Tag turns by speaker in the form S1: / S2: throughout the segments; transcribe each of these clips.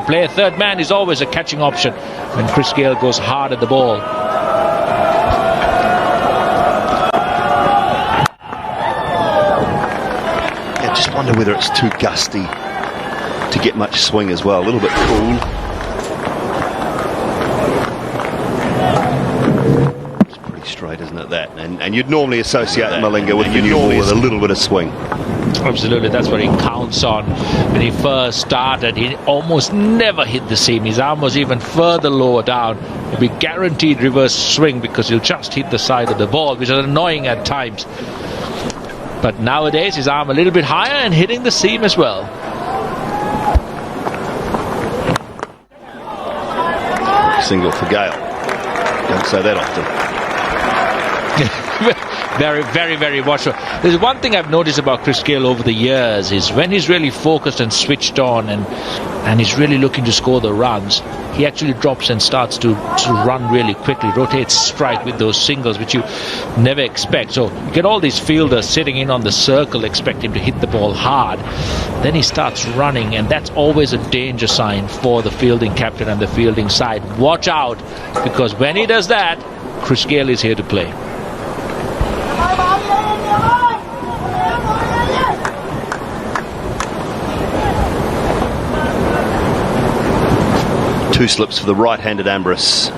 S1: play a third man is always a catching option when Chris Gayle goes hard at the ball.
S2: I just wonder whether it's too gusty to get much swing as well. A little bit cool. It's pretty straight, isn't it, that? And you'd normally associate Malinga with the new ball with a little bit of swing.
S1: Absolutely, that's what he counts on. When he first started, he almost never hit the seam. His arm was even further lower down. He'll be guaranteed reverse swing because he'll just hit the side of the ball, which is annoying at times. But nowadays, his arm a little bit higher and hitting the seam as well.
S2: Single for Gayle. Don't say that often.
S1: Very, very, very watchful. There's one thing I've noticed about Chris Gayle over the years is when he's really focused and switched on and he's really looking to score the runs, he actually drops and starts to run really quickly, rotates strike with those singles, which you never expect. So you get all these fielders sitting in on the circle, expect him to hit the ball hard. Then he starts running, and that's always a danger sign for the fielding captain and the fielding side. Watch out, because when he does that, Chris Gayle is here to play.
S2: Two slips for the right-handed Ambrose. Gets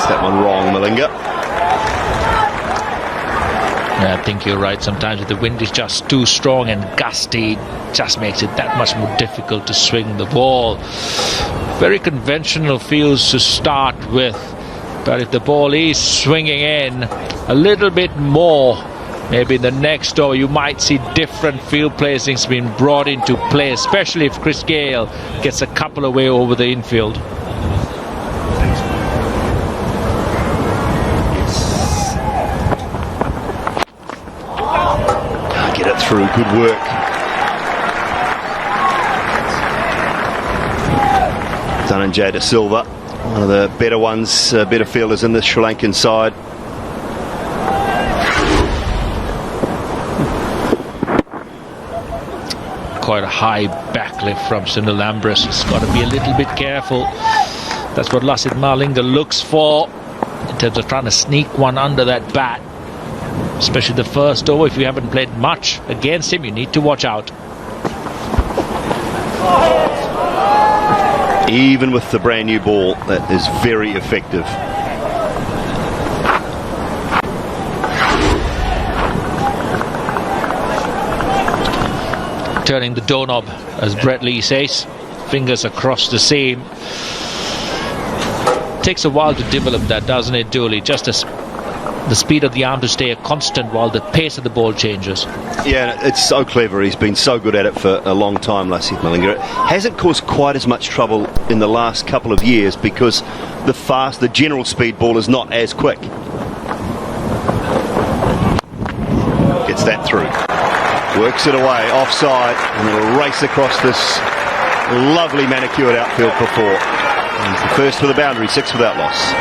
S2: that one wrong, Malinga.
S1: Yeah, I think you're right. Sometimes the wind is just too strong and gusty, just makes it that much more difficult to swing the ball. Very conventional fields to start with. But if the ball is swinging in a little bit more, maybe in the next over, you might see different field placings being brought into play, especially if Chris Gayle gets a couple away over the infield.
S2: Get it through, good work. Dhananjay De Silva, one of the better ones, better fielders in the Sri Lankan side.
S1: Quite a high backlift from Sunil Ambrose. He's got to be a little bit careful. That's what Lasith Malinga looks for in terms of trying to sneak one under that bat. Especially the first over. If you haven't played much against him, you need to watch out.
S2: Even with the brand new ball, that is very effective.
S1: Turning the doorknob, as Brett Lee says, fingers across the seam. Takes a while to develop that, doesn't it, Dooley? Just as the speed of the arm to stay a constant while the pace of the ball changes. Yeah,
S2: it's so clever. He's been so good at it for a long time, Lasith Malinga. It hasn't caused quite as much trouble in the last couple of years because the general speed ball is not as quick. Gets that through. Works it away, offside, and it'll race across this lovely manicured outfield for four. He's the first for the boundary, 6 without loss.